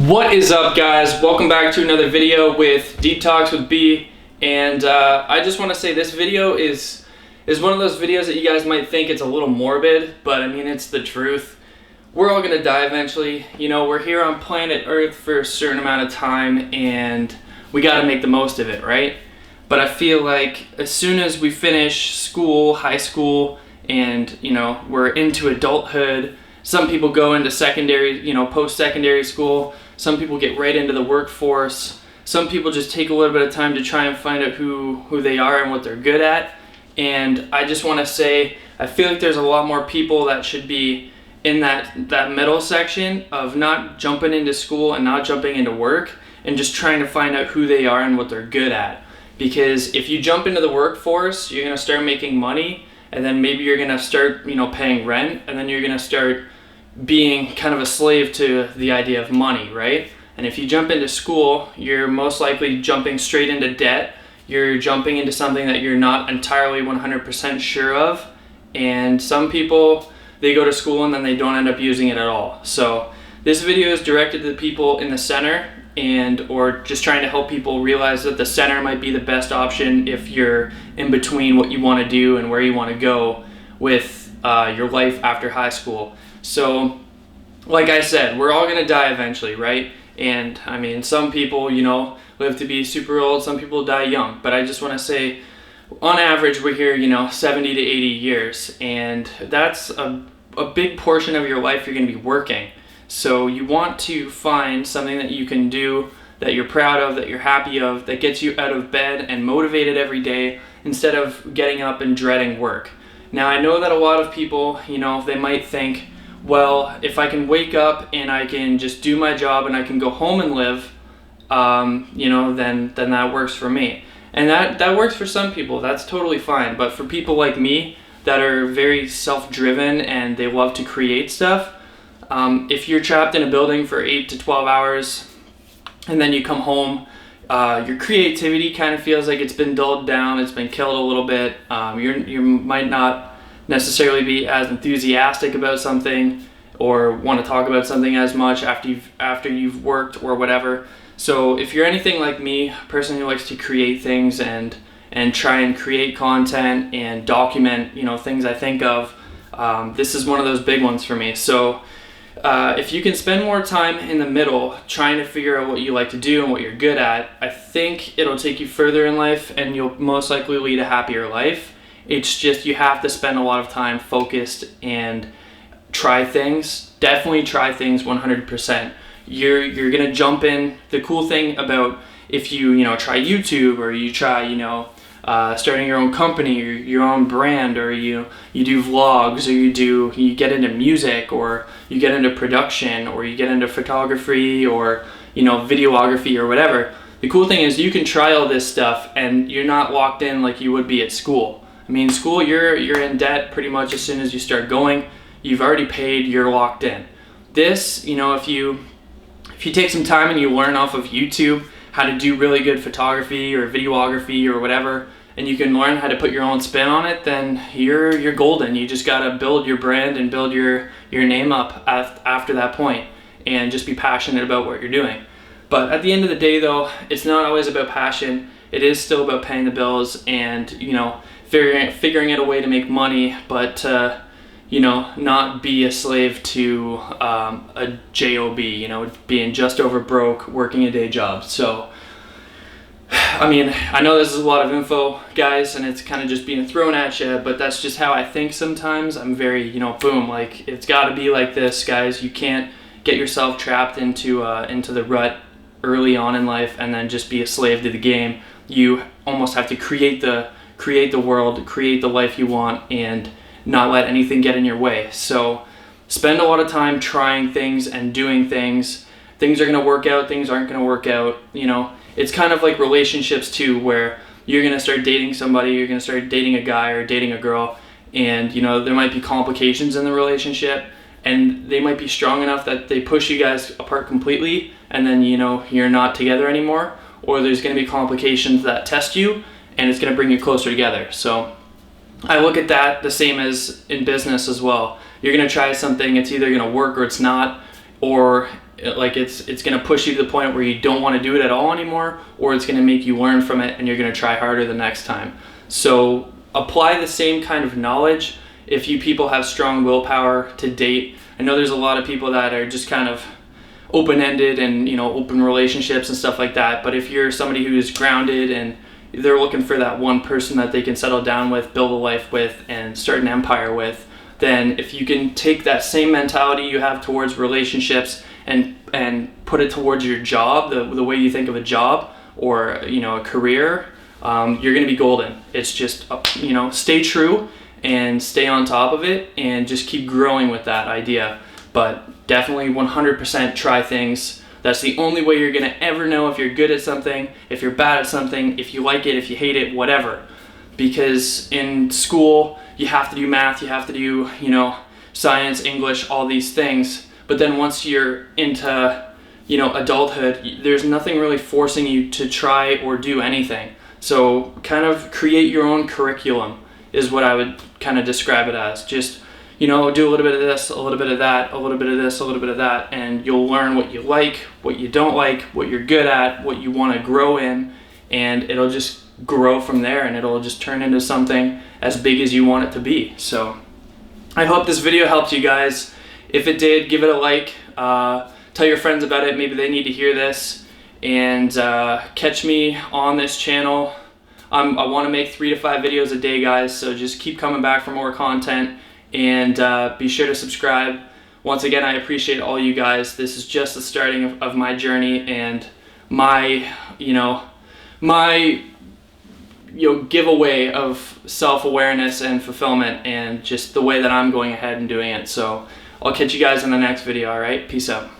What is up, guys? Welcome back to another video with Deep Talks with B. And I just want to say this video is one of those videos that you guys might think it's a little morbid, but I mean, it's the truth. We're all gonna die eventually. You know, we're here on planet Earth for a certain amount of time and we gotta make the most of it, right? But I feel like as soon as we finish school, high school, and you know, we're into adulthood, some people go into secondary, post-secondary school. Some people get right into the workforce. Some people just take a little bit of time to try and find out who they are and what they're good at. And I just want to say, I feel like there's a lot more people that should be in that middle section of not jumping into school and not jumping into work and just trying to find out who they are and what they're good at. Because if you jump into the workforce, you're going to start making money, and then maybe you're going to start, paying rent, and then you're going to start being kind of a slave to the idea of money, right? And if you jump into school, you're most likely jumping straight into debt. You're jumping into something that you're not entirely 100% sure of. And some people, they go to school and then they don't end up using it at all. So this video is directed to the people in the center or just trying to help people realize that the center might be the best option if you're in between what you want to do and where you want to go with your life after high school. So, like I said, we're all gonna die eventually, right? And I mean, some people, live to be super old, some people die young. But I just wanna say, on average, we're here, 70 to 80 years. And that's a big portion of your life you're gonna be working. So you want to find something that you can do, that you're proud of, that you're happy of, that gets you out of bed and motivated every day instead of getting up and dreading work. Now, I know that a lot of people, they might think, well, if I can wake up and I can just do my job and I can go home and live, then that works for me. And that works for some people. That's totally fine. But for people like me that are very self-driven and they love to create stuff, if you're trapped in a building for 8 to 12 hours and then you come home, your creativity kind of feels like it's been dulled down, it's been killed a little bit. You might not necessarily be as enthusiastic about something or want to talk about something as much after you've worked or whatever. So if you're anything like me, a person who likes to create things and try and create content and document things I think of, this is one of those big ones for me. So if you can spend more time in the middle trying to figure out what you like to do and what you're good at, I think it'll take you further in life and you'll most likely lead a happier life. It's just you have to spend a lot of time focused and try things. Definitely try things 100%. You're gonna jump in. The cool thing about if you try YouTube or you try starting your own company or your own brand, or you do vlogs, or you get into music, or you get into production, or you get into photography, or videography or whatever. The cool thing is you can try all this stuff and you're not locked in like you would be at school. I mean, school, you're in debt pretty much as soon as you start going. You've already paid, you're locked in. This, if you take some time and you learn off of YouTube how to do really good photography or videography or whatever, and you can learn how to put your own spin on it, then you're golden. You just gotta build your brand and build your name up after that point, and just be passionate about what you're doing. But at the end of the day, though, it's not always about passion. It is still about paying the bills and figuring out a way to make money, but not be a slave to a job, being just over broke, working a day job. So I mean, I know this is a lot of info, guys, and it's kind of just being thrown at you, but that's just how I think sometimes. I'm very, boom, like, it's got to be like this, guys. You can't get yourself trapped into the rut early on in life and then just be a slave to the game. You almost have to create the world, create the life you want, and not let anything get in your way. So spend a lot of time trying things and doing things. Things are going to work out, things aren't going to work out. It's kind of like relationships too, where you're going to start dating somebody, you're going to start dating a guy or dating a girl, and there might be complications in the relationship, and they might be strong enough that they push you guys apart completely, and then you're not together anymore. Or there's going to be complications that test you, and it's going to bring you closer together. So I look at that the same as in business as well. You're going to try something, it's either going to work or it's not, or Like it's going to push you to the point where you don't want to do it at all anymore, or it's going to make you learn from it and you're going to try harder the next time. So apply the same kind of knowledge. If you people have strong willpower to date, I know there's a lot of people that are just kind of open-ended and, you know, open relationships and stuff like that. But if you're somebody who is grounded and they're looking for that one person that they can settle down with, build a life with, and start an empire with, then if you can take that same mentality you have towards relationships and put it towards your job, the way you think of a job or, you know, a career, you're going to be golden. It's just, you know, stay true and stay on top of it and just keep growing with that idea. But definitely 100% try things. That's the only way you're going to ever know if you're good at something, if you're bad at something, if you like it, if you hate it, whatever. Because in school, you have to do math, you have to do, you know, science, English, all these things. But then once you're into, you know, adulthood, there's nothing really forcing you to try or do anything. So kind of create your own curriculum is what I would kind of describe it as. Just, you know, do a little bit of this, a little bit of that, a little bit of this, a little bit of that, and you'll learn what you like, what you don't like, what you're good at, what you want to grow in, and it'll just grow from there, and it'll just turn into something as big as you want it to be. So I hope this video helped you guys. If it did, give it a like, tell your friends about it, maybe they need to hear this, and catch me on this channel. I want to make 3 to 5 videos a day, guys, so just keep coming back for more content, and be sure to subscribe. Once again, I appreciate all you guys. This is just the starting of my journey and my, giveaway of self-awareness and fulfillment and just the way that I'm going ahead and doing it. So I'll catch you guys in the next video, all right? Peace out.